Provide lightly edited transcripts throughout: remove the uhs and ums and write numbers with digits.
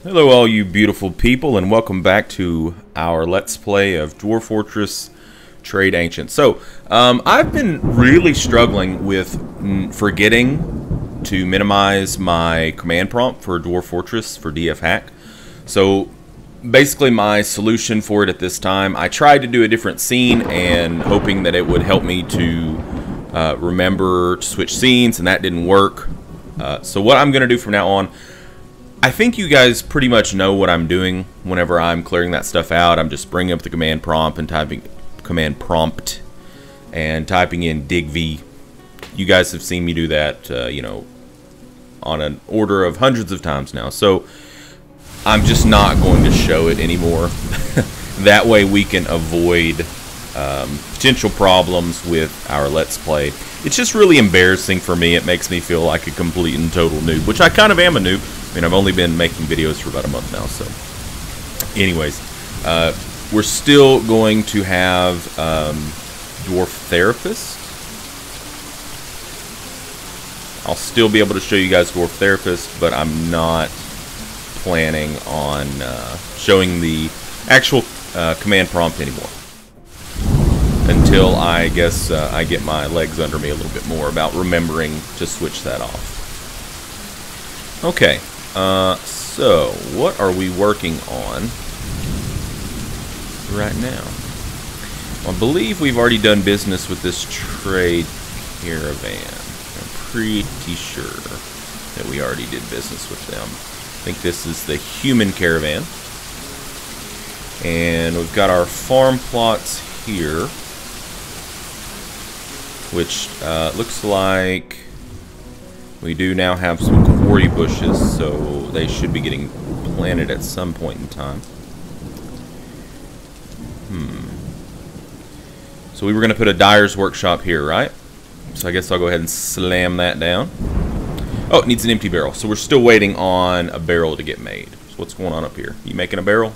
Hello all you beautiful people, and welcome back to our Let's Play of Dwarf Fortress Tradeancient. So, I've been really struggling with forgetting to minimize my command prompt for Dwarf Fortress for DF Hack. So, basically my solution for it at this time, I tried to do a different scene and hoping that it would help me to remember to switch scenes, and that didn't work. So what I'm going to do from now on, I think you guys pretty much know what I'm doing whenever I'm clearing that stuff out. I'm just bringing up the command prompt and typing in dig v. You guys have seen me do that, you know, on an order of hundreds of times now. So I'm just not going to show it anymore. That way we can avoid potential problems with our Let's Play. It's just really embarrassing for me. It makes me feel like a complete and total noob, which I kind of am a noob. I mean, I've only been making videos for about a month now, so. Anyways, we're still going to have Dwarf Therapist. I'll still be able to show you guys Dwarf Therapist, but I'm not planning on showing the actual command prompt anymore. Until, I guess, I get my legs under me a little bit more about remembering to switch that off. Okay, so what are we working on right now? Well, I believe we've already done business with this trade caravan. I'm pretty sure that we already did business with them. I think this is the human caravan. And we've got our farm plots here, which looks like we do now have some quarry bushes, so they should be getting planted at some point in time. So we were going to put a dyer's workshop here, right? So I guess I'll go ahead and slam that down. Oh, it needs an empty barrel. So we're still waiting on a barrel to get made. So what's going on up here? You making a barrel?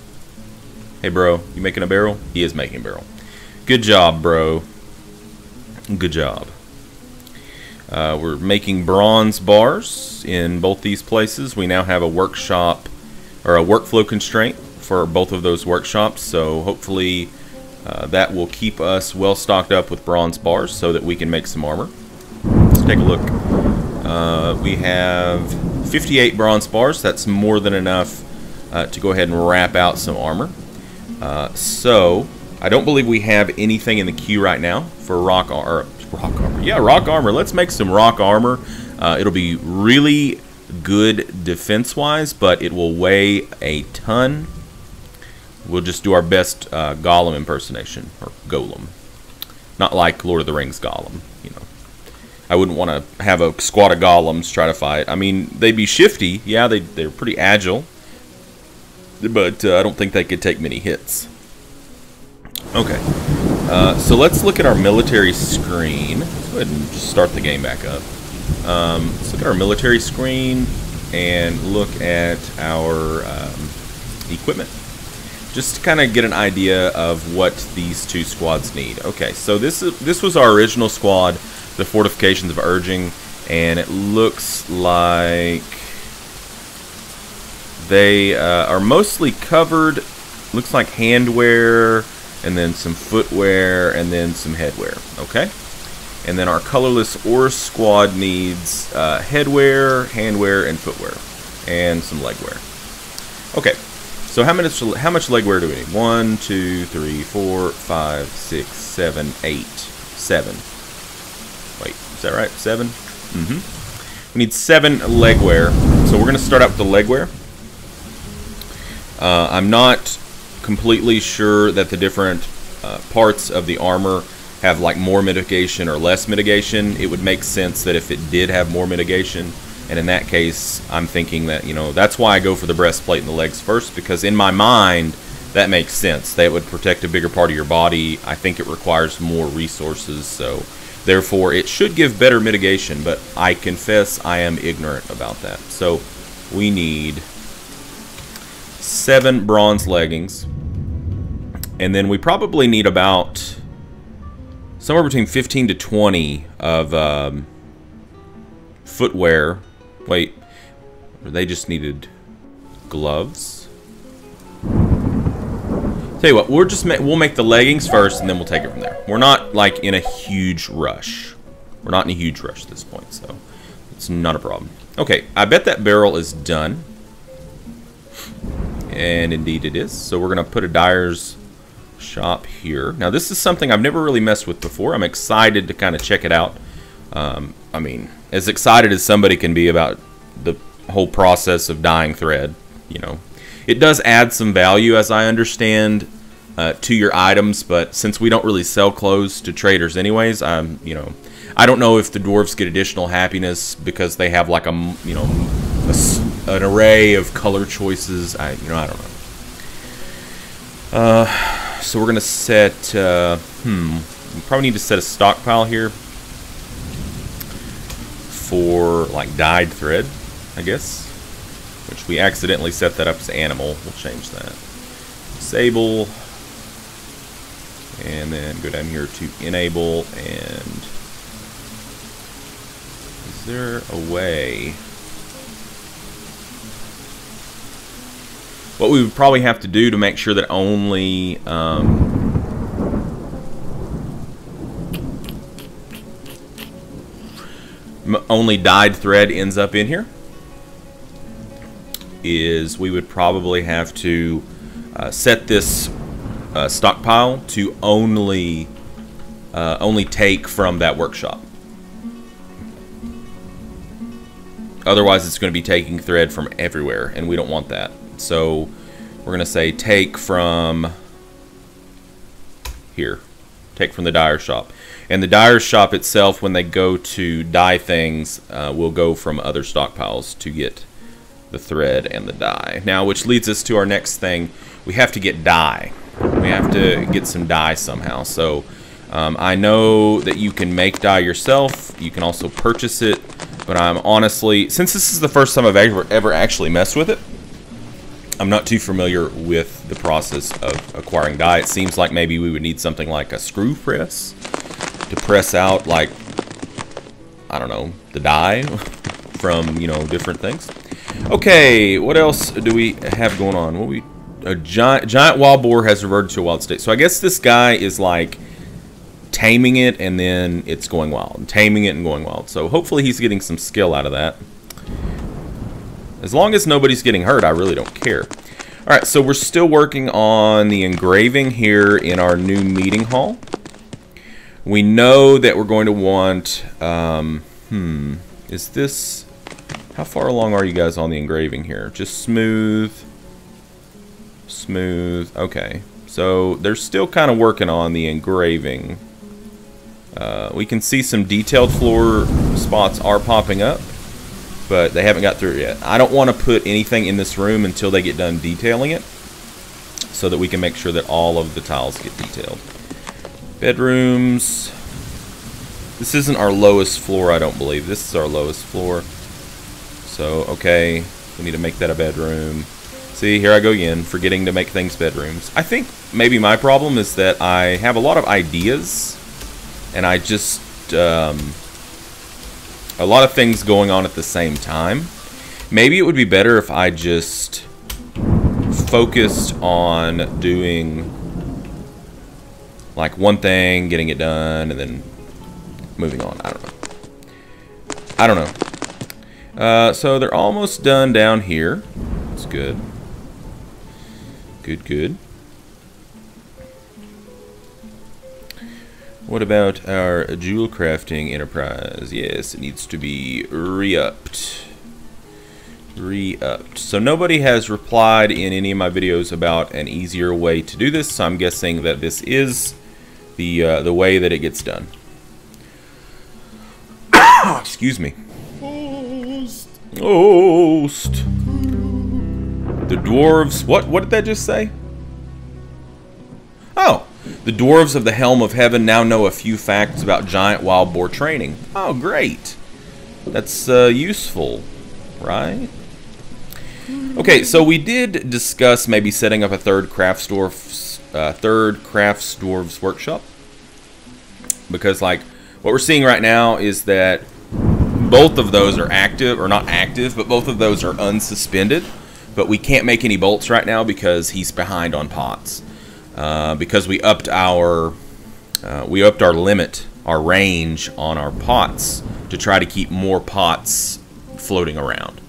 Hey, bro, you making a barrel? He is making a barrel. Good job, bro. Good job. We're making bronze bars in both these places. We now have a workshop, or a workflow constraint for both of those workshops, so hopefully that will keep us well stocked up with bronze bars so that we can make some armor. Let's take a look. We have 58 bronze bars. That's more than enough to go ahead and wrap out some armor. So I don't believe we have anything in the queue right now for rock armor. Yeah, rock armor. Let's make some rock armor. It'll be really good defense-wise, but it will weigh a ton. We'll just do our best Gollum impersonation, or Golem. Not like Lord of the Rings Gollum, you know. I wouldn't want to have a squad of Golems try to fight. I mean, they'd be shifty. Yeah, they're pretty agile. But I don't think they could take many hits. Okay. So let's look at our military screen. Let's go ahead and just start the game back up. Let's look at our military screen and look at our equipment. Just to kind of get an idea of what these two squads need. Okay, so this was our original squad, the Fortifications of Urging, and it looks like they are mostly covered. Looks like handwear, and then some footwear, and then some headwear. Okay, and then our colorless ore squad needs headwear, handwear, and footwear, and some legwear. Okay, so how much legwear do we need? 1, 2, 3, 4, 5, 6, 7, 8, 7. Wait, is that right? 7? We need 7 legwear. So we're going to start out with the legwear. I'm not completely sure that the different parts of the armor have like more mitigation or less mitigation. It would make sense that if it did have more mitigation, and in that case I'm thinking that, you know, that's why I go for the breastplate and the legs first, because in my mind that makes sense. That would protect a bigger part of your body. I think it requires more resources, so therefore it should give better mitigation, but I confess I am ignorant about that. So we need 7 bronze leggings, and then we probably need about somewhere between 15 to 20 of footwear. Wait, they just needed gloves. Tell you what, we'll make the leggings first, and then we'll take it from there. We're not like in a huge rush. We're not in a huge rush at this point, so it's not a problem. Okay, I bet that barrel is done, and indeed it is. So we're gonna put a dyer's shop here. Now this is something I've never really messed with before. I'm excited to kind of check it out. I mean, as excited as somebody can be about the whole process of dyeing thread, you know. It does add some value, as I understand, to your items, but since we don't really sell clothes to traders anyways, you know, I don't know if the dwarves get additional happiness because they have like an array of color choices. I don't know. So we're gonna set. We probably need to set a stockpile here for like dyed thread, I guess. Which we accidentally set that up as animal. We'll change that. Disable. And then go down here to enable. And is there a way? What we would probably have to do to make sure that only only dyed thread ends up in here is we would probably have to set this stockpile to only take from that workshop. Otherwise, it's going to be taking thread from everywhere, and we don't want that. So we're going to say take from here. Take from the dyer shop. And the dyer shop itself, when they go to dye things, will go from other stockpiles to get the thread and the dye. Now, which leads us to our next thing. We have to get dye. We have to get some dye somehow. So I know that you can make dye yourself. You can also purchase it. But I'm honestly, since this is the first time I've ever actually messed with it, I'm not too familiar with the process of acquiring dye. It seems like maybe we would need something like a screw press to press out, like, I don't know, the dye from, you know, different things. Okay, what else do we have going on? A giant wild boar has reverted to a wild state. So I guess this guy is like taming it and then it's going wild. Taming it and going wild. So hopefully he's getting some skill out of that. As long as nobody's getting hurt, I really don't care. Alright, so we're still working on the engraving here in our new meeting hall. We know that we're going to want, is this, how far along are you guys on the engraving here? Just smooth, okay. So they're still kind of working on the engraving. We can see some detailed floor spots are popping up, but they haven't got through it yet. I don't want to put anything in this room until they get done detailing it, so that we can make sure that all of the tiles get detailed. Bedrooms. This isn't our lowest floor, I don't believe. This is our lowest floor. So, okay, we need to make that a bedroom. See, here I go again, forgetting to make things bedrooms. I think maybe my problem is that I have a lot of ideas, and I just, a lot of things going on at the same time. Maybe it would be better if I just focused on doing like one thing, getting it done, and then moving on. I don't know. So they're almost done down here. That's good. Good. What about our jewel crafting enterprise? Yes, it needs to be re-upped. So nobody has replied in any of my videos about an easier way to do this, so I'm guessing that this is the way that it gets done. Excuse me. Host. The dwarves. What did that just say? Oh, the dwarves of the Helm of Heaven now know a few facts about giant wild boar training. Oh, great. That's useful, right? Okay, so we did discuss maybe setting up a third crafts dwarves workshop, because like what we're seeing right now is that both of those are active, or not active, but both of those are unsuspended. but we can't make any bolts right now because he's behind on pots. Because we upped our limit, our range on our pots to try to keep more pots floating around.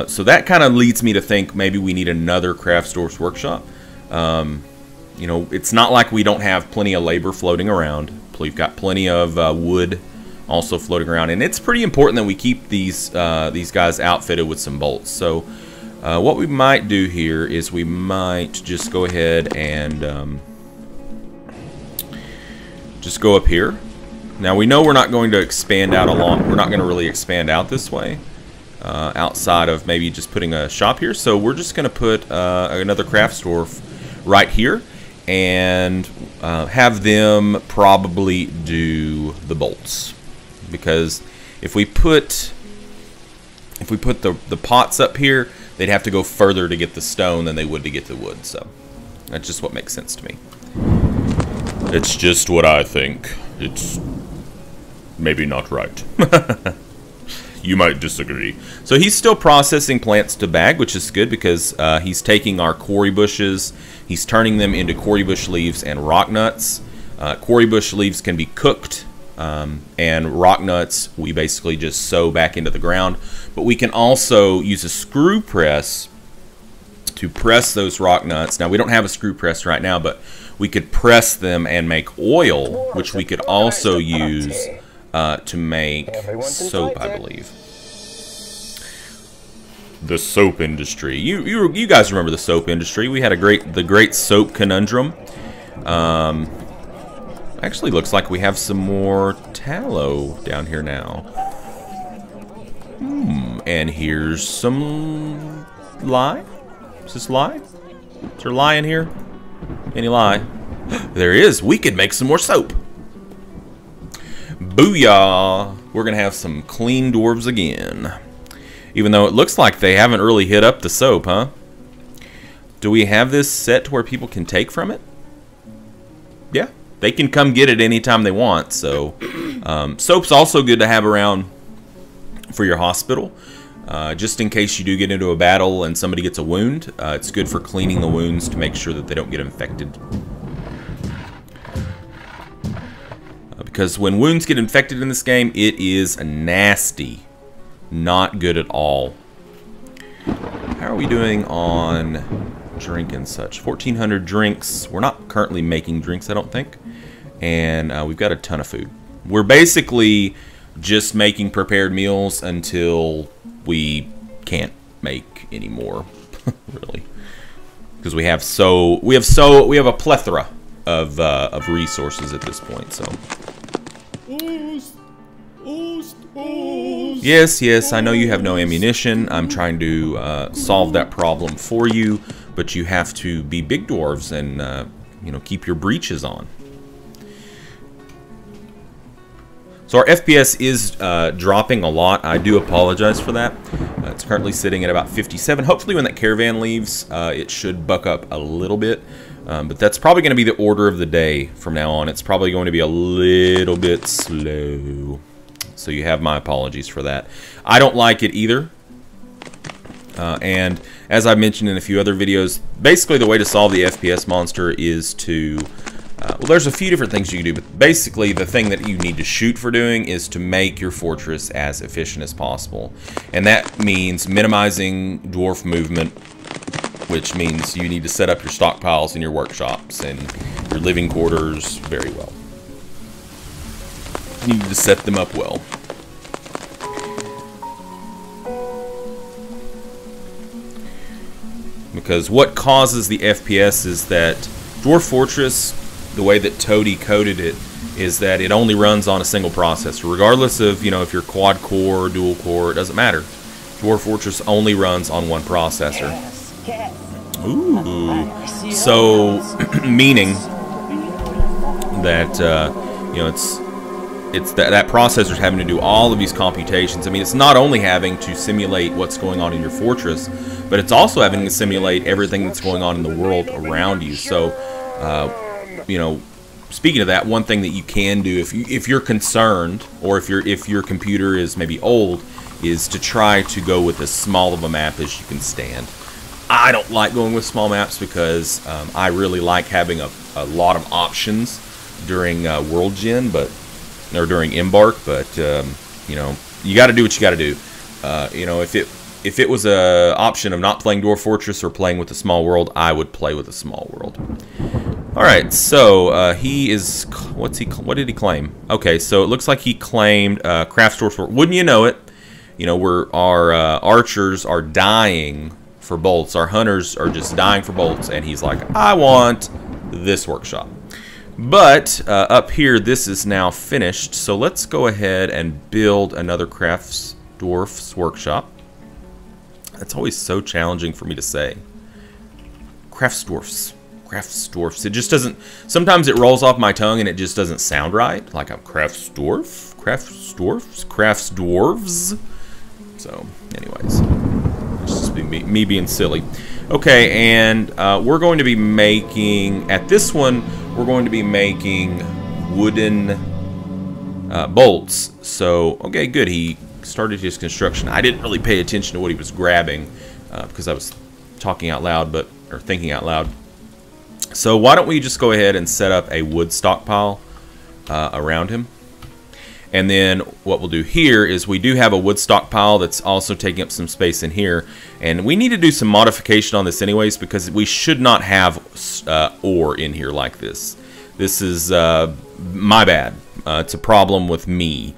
So that kind of leads me to think maybe we need another Craft Dwarf's workshop. You know, it's not like we don't have plenty of labor floating around. We've got plenty of wood also floating around, and it's pretty important that we keep these guys outfitted with some bolts. So what we might do here is we might just go ahead and just go up here. Now we know we're not going to expand out along. We're not going to really expand out this way outside of maybe just putting a shop here. So we're just going to put another Craft Dwarf right here and have them probably do the bolts, because if we put the pots up here, they'd have to go further to get the stone than they would to get the wood. So that's just what makes sense to me. It's just what I think. It's maybe not right. You might disagree. So he's still processing plants to bag, which is good because he's taking our quarry bushes, he's turning them into quarry bush leaves and rock nuts. Quarry bush leaves can be cooked, and rock nuts we basically just sew back into the ground. But we can also use a screw press to press those rock nuts. Now we don't have a screw press right now, but we could press them and make oil, which we could also use to make soap, I believe. The soap industry. You guys remember the soap industry? We had the great soap conundrum. Actually, looks like we have some more tallow down here now. And here's some lye. Is this lye? Is there lye in here? Any lye? There is. We could make some more soap. Booyah! We're gonna have some clean dwarves again. Even though it looks like they haven't really hit up the soap, huh? Do we have this set to where people can take from it? Yeah, they can come get it anytime they want. So soap's also good to have around for your hospital. Just in case you do get into a battle and somebody gets a wound, it's good for cleaning the wounds to make sure that they don't get infected. Because when wounds get infected in this game, it is nasty. Not good at all. How are we doing on drink and such? 1,400 drinks. We're not currently making drinks, I don't think. And we've got a ton of food. We're basically just making prepared meals until we can't make any more, really. Because we have a plethora of resources at this point. So. Yes, I know you have no ammunition. I'm trying to solve that problem for you, but you have to be big dwarves and you know, keep your breeches on. So our FPS is dropping a lot. I do apologize for that. It's currently sitting at about 57. Hopefully when that caravan leaves, it should buck up a little bit. But that's probably going to be the order of the day from now on. It's probably going to be a little bit slow. So you have my apologies for that. I don't like it either. And as I mentioned in a few other videos, basically the way to solve the FPS monster is to... well, there's a few different things you can do, but basically the thing that you need to shoot for doing is to make your fortress as efficient as possible. And that means minimizing dwarf movement, which means you need to set up your stockpiles in your workshops and your living quarters very well. You need to set them up well. Because what causes the FPS is that Dwarf Fortress, the way that Toady coded it, is that it only runs on a single processor. Regardless of, you know, if you're quad core or dual core, it doesn't matter. Dwarf Fortress only runs on one processor. Ooh. So, meaning that, you know, it's that processor's having to do all of these computations. I mean, it's not only having to simulate what's going on in your fortress, but it's also having to simulate everything that's going on in the world around you. So, you know, speaking of that, one thing that you can do if you're concerned, or if your computer is maybe old, is to try to go with as small of a map as you can stand. I don't like going with small maps because I really like having a lot of options during World Gen, or during Embark. But you know, you got to do what you got to do. You know, if it was a option of not playing Dwarf Fortress or playing with a small world, I would play with a small world. All right, so he is. What did he claim? Okay, so it looks like he claimed Craft Dwarf. Wouldn't you know it? You know, our archers are dying for bolts. Our hunters are just dying for bolts, and he's like, I want this workshop. But up here, this is now finished. So let's go ahead and build another Crafts Dwarf's workshop. That's always so challenging for me to say. Crafts Dwarfs. Crafts Dwarfs. It just doesn't. Sometimes it rolls off my tongue and it just doesn't sound right. Like I'm Crafts Dwarf. Crafts Dwarfs. Crafts Dwarves. So, anyways. It's just me being silly. Okay, and we're going to be making. At this one, we're going to be making wooden bolts. So, okay, good. He started his construction. I didn't really pay attention to what he was grabbing because I was talking out loud, or thinking out loud. So why don't we just go ahead and set up a wood stockpile around him. And then what we'll do here is we do have a wood stockpile that's also taking up some space in here. And we need to do some modification on this anyways because we should not have ore in here like this. This is my bad. It's a problem with me.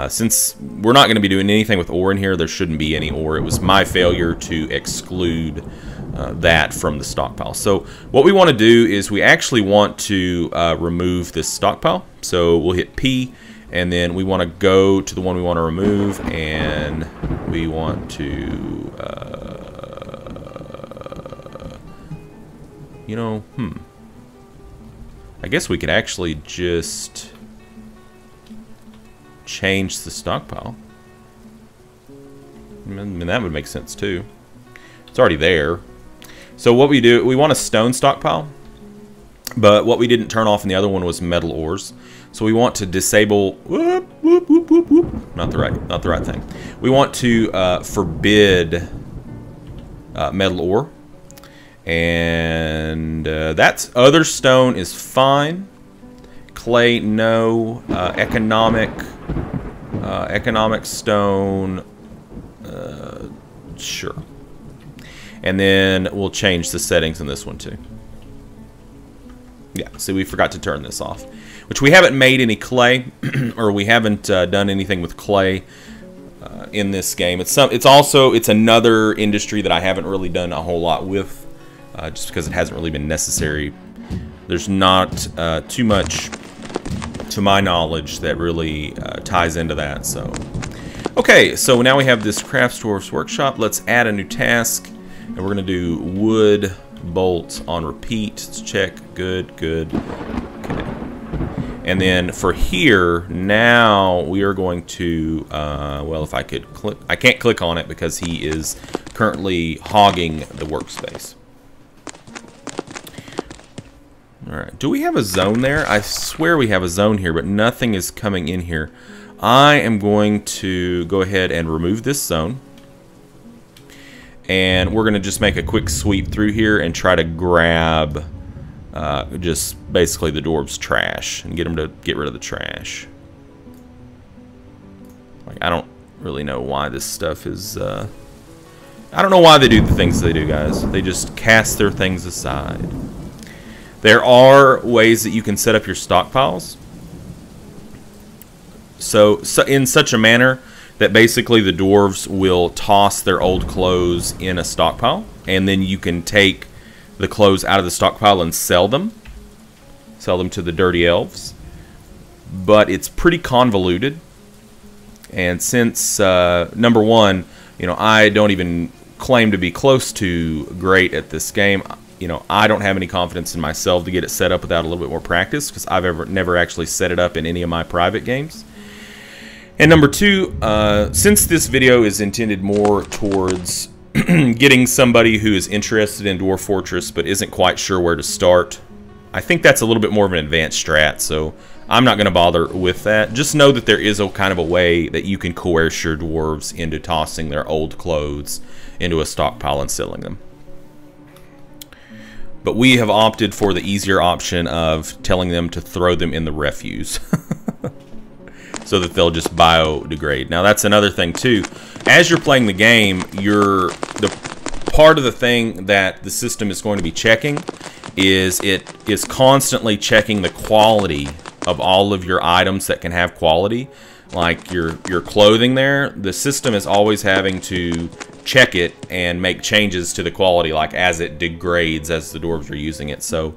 Since we're not going to be doing anything with ore in here, there shouldn't be any ore. It was my failure to exclude that from the stockpile. So what we want to do is we actually want to remove this stockpile. So we'll hit P, and then we want to go to the one we want to remove, and we want to, you know, I guess we could actually just change the stockpile. I mean, that would make sense too. It's already there. So what we do, we want a stone stockpile, but what we didn't turn off in the other one was metal ores. So we want to disable, not the right thing. We want to forbid metal ore, and that's other stone is fine. Clay, no. Economic stone, sure. And then we'll change the settings in this one too. Yeah, see, we forgot to turn this off, which we haven't made any clay, or we haven't done anything with clay in this game. It's another industry that I haven't really done a whole lot with, just because it hasn't really been necessary. There's not too much, to my knowledge, that really ties into that. So, okay, so now we have this Crafts Dwarf's workshop. Let's add a new task. And we're going to do wood bolts on repeat. Let's check. Good. Okay. And then for here, now we are going to, well, if I could click, I can't click on it because he is currently hogging the workspace. Alright, do we have a zone there? I swear we have a zone here, but nothing is coming in here. I am going to go ahead and remove this zone. And we're going to just make a quick sweep through here and try to grab just basically the dwarves' trash and get them to get rid of the trash. Like, I don't really know why this stuff is... I don't know why they do the things they do, guys. They just cast their things aside. There are ways that you can set up your stockpiles. So in such a manner that basically the dwarves will toss their old clothes in a stockpile, and then you can take the clothes out of the stockpile and sell them to the dirty elves. But it's pretty convoluted, and since number one, you know, I don't even claim to be close to great at this game, you know, I don't have any confidence in myself to get it set up without a little bit more practice, because I've never actually set it up in any of my private games. And number two, since this video is intended more towards getting somebody who is interested in Dwarf Fortress but isn't quite sure where to start, I think that's a little bit more of an advanced strat, so I'm not going to bother with that. Just know that there is a kind of a way that you can coerce your dwarves into tossing their old clothes into a stockpile and selling them. But we have opted for the easier option of telling them to throw them in the refuse. So that they'll just biodegrade. Now that's another thing too. As you're playing the game, the part of the thing that the system is going to be checking is it is constantly checking the quality of all of your items that can have quality. Like your clothing there, the system is always having to check it and make changes to the quality, like as it degrades as the dwarves are using it. So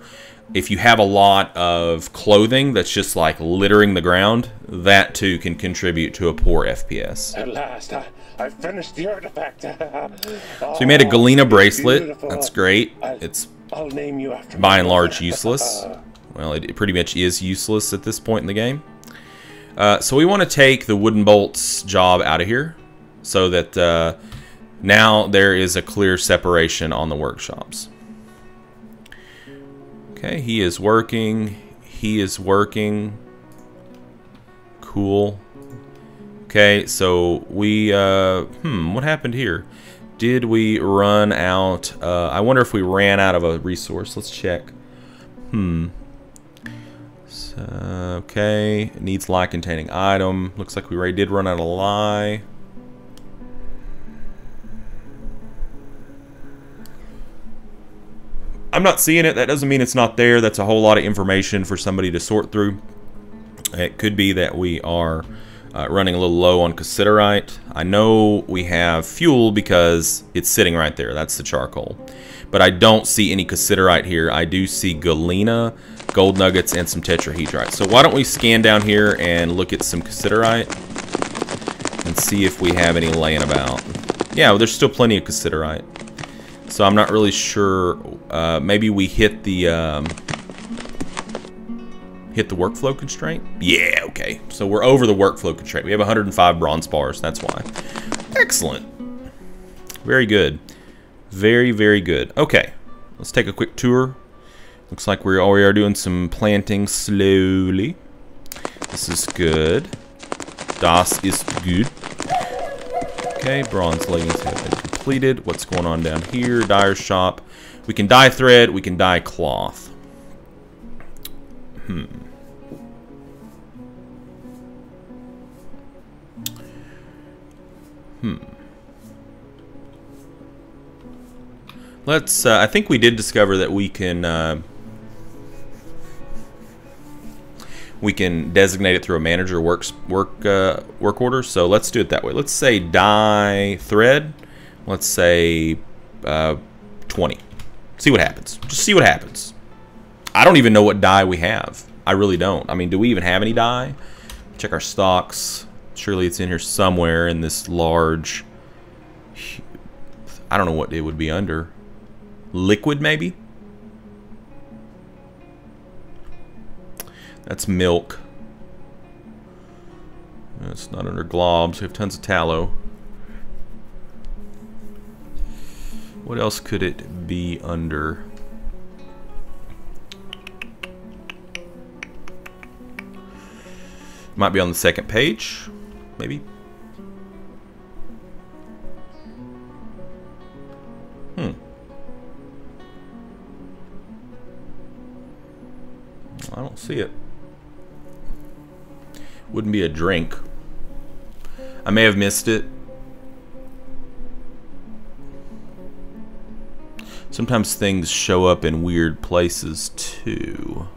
if you have a lot of clothing that's just like littering the ground, that too can contribute to a poor FPS. At last, I finished the artifact. So we made a Galena bracelet. Beautiful. That's great. I'll name you after by and large useless. Well, it pretty much is useless at this point in the game. So we want to take the wooden bolts job out of here so that now there is a clear separation on the workshops. Okay, he is working. He is working. Cool. Okay, so we, what happened here? Did we run out? I wonder if we ran out of a resource. Let's check. So, okay, it needs lye containing item. Looks like we already did run out of lye. I'm not seeing it. That doesn't mean it's not there. That's a whole lot of information for somebody to sort through. It could be that we are running a little low on cassiterite. I know we have fuel because it's sitting right there. That's the charcoal. But I don't see any cassiterite here. I do see galena, gold nuggets, and some tetrahedrite. So why don't we scan down here and look at some cassiterite and see if we have any laying about. Yeah, well, there's still plenty of cassiterite. So I'm not really sure. Maybe we hit the workflow constraint. Yeah, okay. So we're over the workflow constraint. We have 105 bronze bars. That's why. Excellent. Very good. Very, very good. Okay, let's take a quick tour. Looks like we are doing some planting slowly. This is good. Das ist gut. Okay, bronze leggings have been completed. What's going on down here? Dyer's shop. We can dye thread. We can dye cloth. Let's, I think we did discover that we can designate it through a manager work order. So let's do it that way. Let's say dye thread. Let's say 20. See what happens. Just see what happens. I don't even know what dye we have. I really don't. I mean, do we even have any dye? Check our stocks. Surely it's in here somewhere in this large, I don't know what it would be under. Liquid, maybe? That's milk. It's not under globs. We have tons of tallow. What else could it be under? Might be on the second page, maybe. I don't see it. Wouldn't be a drink. I may have missed it. Sometimes things show up in weird places too.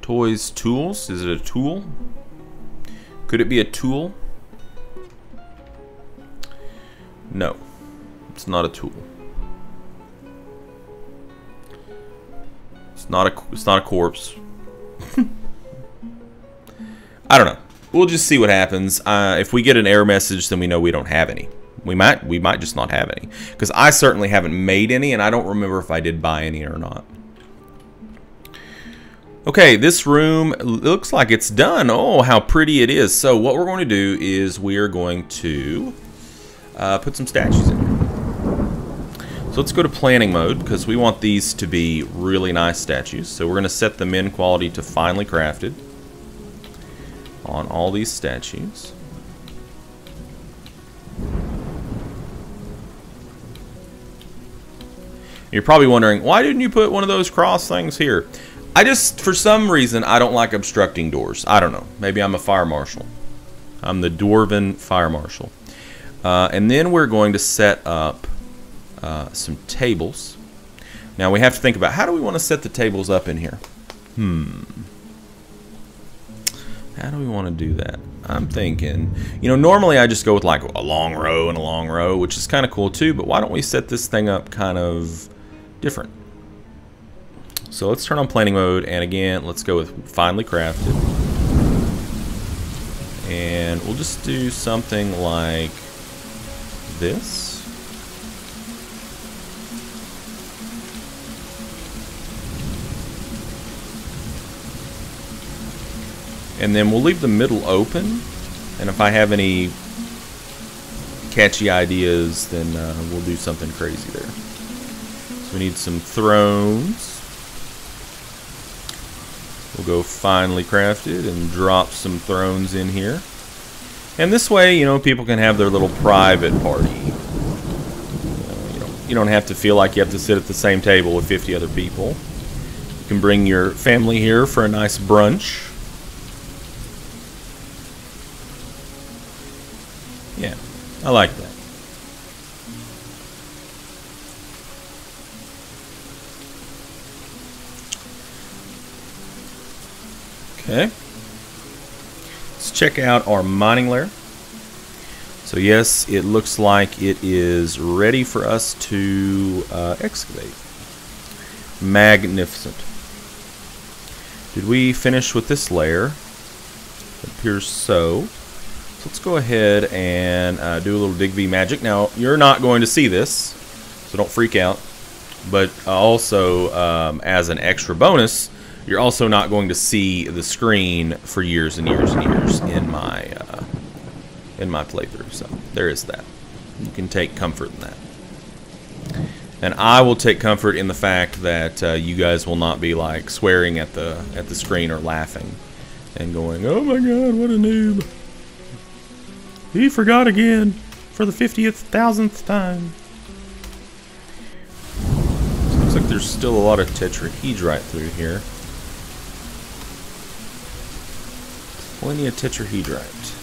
Toys, tools. Is it a tool? Could it be a tool? No, it's not a tool. It's not a corpse. I don't know. We'll just see what happens. If we get an error message, then we know we don't have any. We might just not have any, because I certainly haven't made any, and I don't remember if I did buy any or not. Okay, this room looks like it's done. Oh, how pretty it is. So what we're going to do is we are going to put some statues in here. So let's go to planning mode, because we want these to be really nice statues. So we're going to set the min quality to finely crafted on all these statues. You're probably wondering, why didn't you put one of those cross things here? I just, for some reason, I don't like obstructing doors. I don't know. Maybe I'm a fire marshal. I'm the Dwarven fire marshal. And then we're going to set up some tables. Now we have to think about, how do we want to set the tables up in here? How do we want to do that? I'm thinking, you know, normally I just go with like a long row and a long row, which is kind of cool too, but why don't we set this thing up kind of different? So let's turn on planning mode, and again, let's go with finely crafted. And we'll just do something like this. And then we'll leave the middle open, and if I have any catchy ideas, then we'll do something crazy there. So we need some thrones. We'll go finely crafted and drop some thrones in here. And this way, you know, people can have their little private party. You don't have to feel like you have to sit at the same table with 50 other people. You can bring your family here for a nice brunch. Yeah, I like that. Okay. Let's check out our mining lair. So yes, it looks like it is ready for us to excavate. Magnificent. Did we finish with this layer? It appears so. So let's go ahead and do a little dig V magic. Now, you're not going to see this, so don't freak out. But also, as an extra bonus, you're also not going to see the screen for years and years and years in my playthrough. So there is that. You can take comfort in that. And I will take comfort in the fact that you guys will not be like swearing at the screen or laughing and going, "Oh my God, what a noob! He forgot again for the 50,000th time." Looks like there's still a lot of tetrahedrite through here. Plenty of tetrahedrite.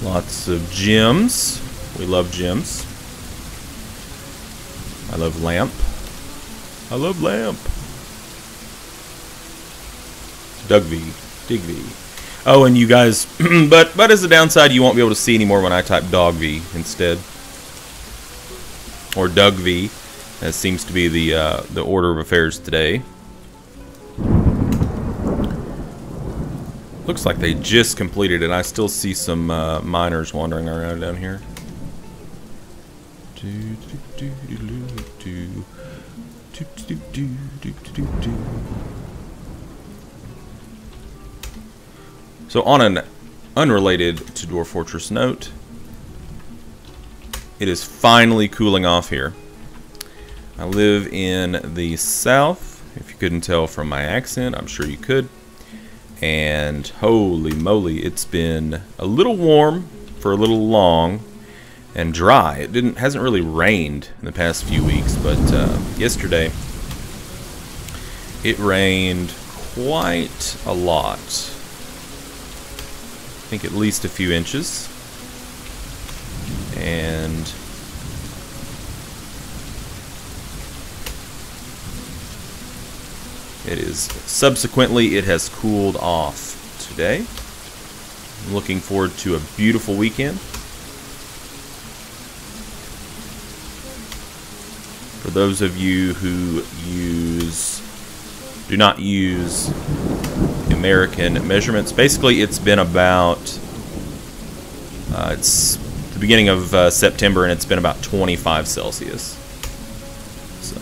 Lots of gems. We love gems. I love lamp. I love lamp. Dig V. Oh, and you guys, but as a downside, you won't be able to see anymore when I type dog V instead, or Doug V, as seems to be the order of affairs today. Looks like they just completed it. I still see some miners wandering around down here. So on an unrelated to Dwarf Fortress note, it is finally cooling off here. I live in the south. If you couldn't tell from my accent, I'm sure you could. And holy moly, it's been a little warm for a little long and dry. It hasn't really rained in the past few weeks, but yesterday it rained quite a lot. I think at least a few inches. And subsequently it has cooled off today. I'm looking forward to a beautiful weekend. For those of you who do not use American measurements, basically it's been about it's the beginning of September, and it's been about 25 Celsius. So,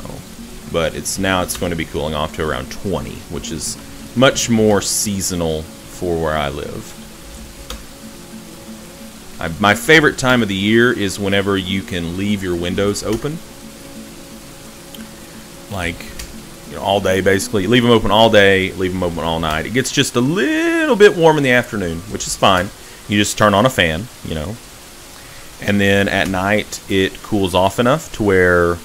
but it's going to be cooling off to around 20, which is much more seasonal for where I live. My favorite time of the year is whenever you can leave your windows open, like, you know, all day basically. Leave them open all day, leave them open all night. It gets just a little bit warm in the afternoon, which is fine. You just turn on a fan, you know, And then at night, it cools off enough to where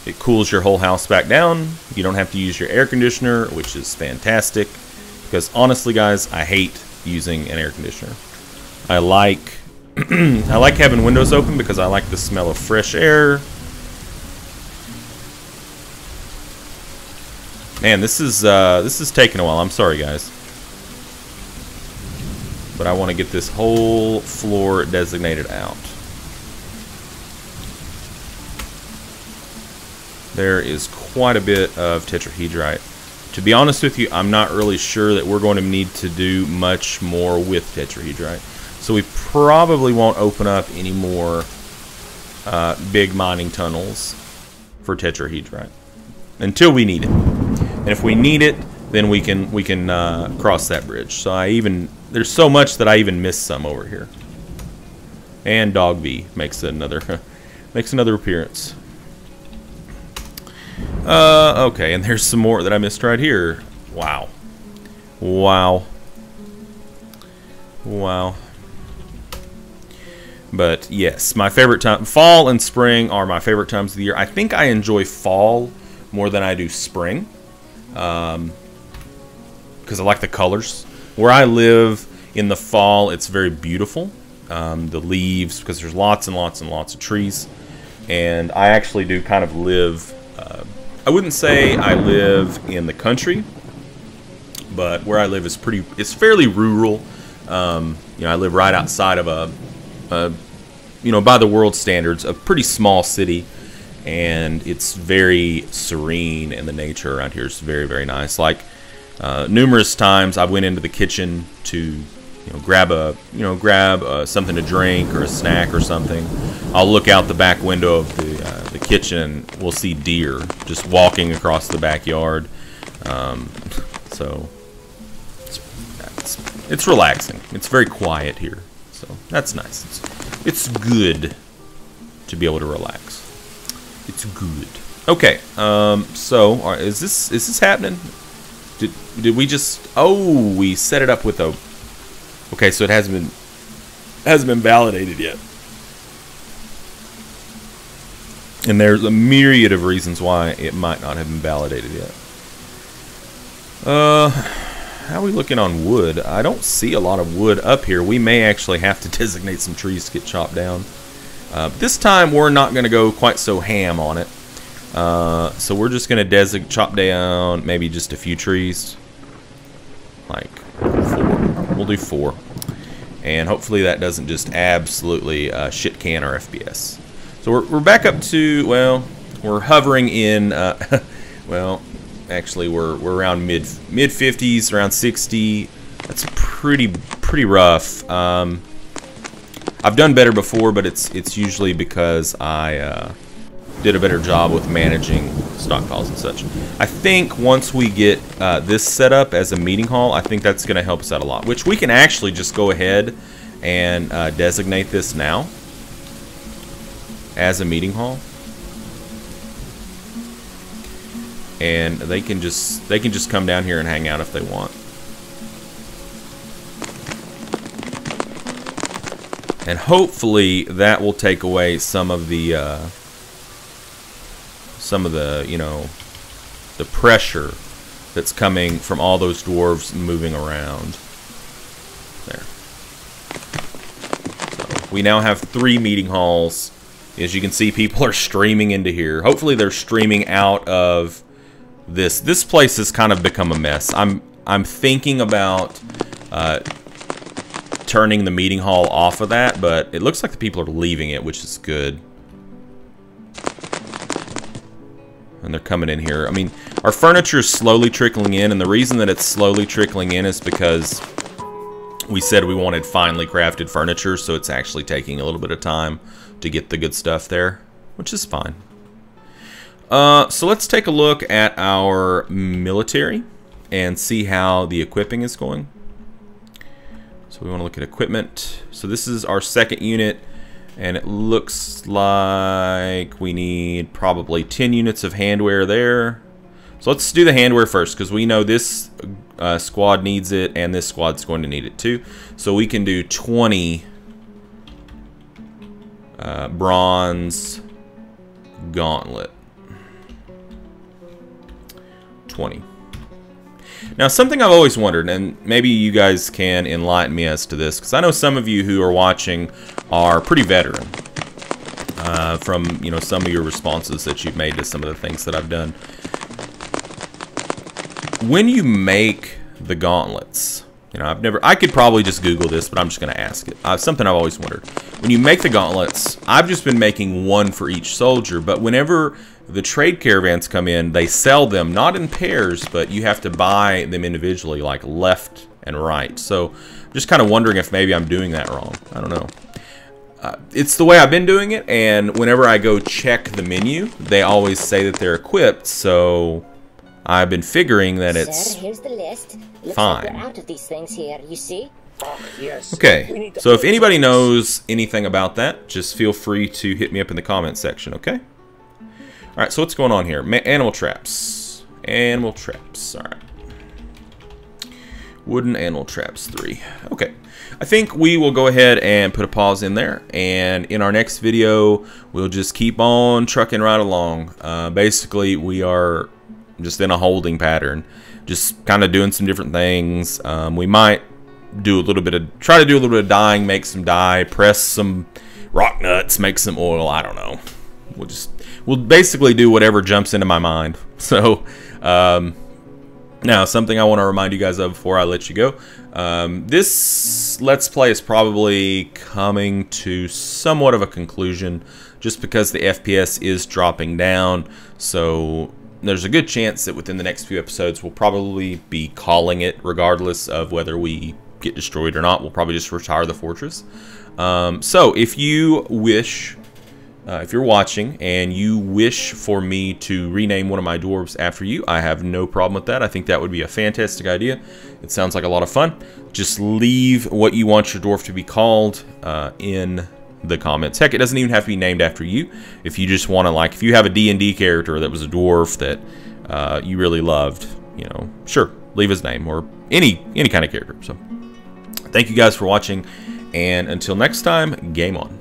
it cools your whole house back down. You don't have to use your air conditioner, which is fantastic. Because honestly, guys, I hate using an air conditioner. I like I like having windows open because I like the smell of fresh air. Man, this is taking a while. I'm sorry, guys. But I want to get this whole floor designated out. There is quite a bit of tetrahedrite. To be honest with you, I'm not really sure that we're going to need to do much more with tetrahedrite. So we probably won't open up any more big mining tunnels for tetrahedrite until we need it. And if we need it, then we can cross that bridge. So there's so much that I even missed some over here. And Dog V makes another appearance. Okay, and there's some more that I missed right here. Wow. Wow. Wow. But yes, my favorite time, fall and spring are my favorite times of the year. I think I enjoy fall more than I do spring. Because I like the colors. Where I live in the fall, it's very beautiful. The leaves, because there's lots and lots and lots of trees. And I actually do kind of live, I wouldn't say I live in the country, but where I live is it's fairly rural. I live right outside of by the world standards, a pretty small city. And it's very serene, and the nature around here is very, very nice. Like numerous times, I went into the kitchen to, grab something to drink or a snack or something. I'll look out the back window of the kitchen. We'll see deer just walking across the backyard. So it's relaxing. It's very quiet here, so that's nice. It's good to be able to relax. It's good. Okay, so is this happening? Did we just? Oh, we set it up with a. Okay, so it hasn't been validated yet. And there's a myriad of reasons why it might not have been validated yet. How are we looking on wood? I don't see a lot of wood up here. We may actually have to designate some trees to get chopped down. This time we're not going to go quite so ham on it. So we're just going to chop down maybe just a few trees. Like 4. We'll do 4. And hopefully that doesn't just absolutely shit can our FPS. So we're back up to, well, we're hovering in, well, actually we're around mid 50s, around 60. That's pretty rough. I've done better before, but it's usually because I did a better job with managing stockpiles and such. I think once we get this set up as a meeting hall, I think that's going to help us out a lot. Which we can actually just go ahead and designate this now as a meeting hall, and they can just come down here and hang out if they want. And hopefully that will take away some of the the pressure that's coming from all those dwarves moving around. There. So we now have 3 meeting halls. As you can see, people are streaming into here. Hopefully they're streaming out of this. This place has kind of become a mess. I'm thinking about turning the meeting hall off of that, but it looks like the people are leaving it, which is good. And they're coming in here. I mean, our furniture is slowly trickling in, and the reason that it's slowly trickling in is because we said we wanted finely crafted furniture, so it's actually taking a little bit of time to get the good stuff there, which is fine. So let's take a look at our military and see how the equipping is going. So we want to look at equipment. So this is our 2nd unit, and it looks like we need probably 10 units of handwear there. So let's do the handwear first, because we know this squad needs it, and this squad's going to need it too. So we can do 20 Bronze gauntlet. 20. Now, something I've always wondered, and maybe you guys can enlighten me as to this, because I know some of you who are watching are pretty veteran from, you know, some of your responses that you've made to some of the things that I've done. When you make the gauntlets, you know, I could probably just Google this, but I'm just going to ask it. Something I've always wondered. When you make the gauntlets, I've just been making one for each soldier, but whenever the trade caravans come in, they sell them, not in pairs, but you have to buy them individually, like left and right. So I'm just kind of wondering if maybe I'm doing that wrong. I don't know. It's the way I've been doing it, and whenever I go check the menu, they always say that they're equipped, so I've been figuring that it's Sir, here's the list. Looks fine. like we're out of these things here, you see? Oh, yes. Okay, so if anybody knows anything about that, just feel free to hit me up in the comment section, okay? Alright, so what's going on here? Animal traps. Animal traps, alright. Wooden animal traps 3. Okay, I think we will go ahead and put a pause in there, and in our next video, we'll just keep on trucking right along. Basically, we are just in a holding pattern, just kind of doing some different things. We might do a little bit of, try to do a little bit of dyeing, make some dye, press some rock nuts, make some oil. I don't know. We'll basically do whatever jumps into my mind. So, now something I want to remind you guys of before I let you go. This Let's Play is probably coming to somewhat of a conclusion, just because the FPS is dropping down. So there's a good chance that within the next few episodes we'll probably be calling it, regardless of whether we get destroyed or not. We'll probably just retire the fortress. So if you wish, if you're watching and you wish for me to rename one of my dwarves after you, I have no problem with that. I think that would be a fantastic idea. It sounds like a lot of fun. Just leave what you want your dwarf to be called in the comments. Heck, it doesn't even have to be named after you. If you just want to, like, if you have a D&D character that was a dwarf that you really loved, you know, sure, leave his name, or any kind of character. So thank you guys for watching, and until next time, game on.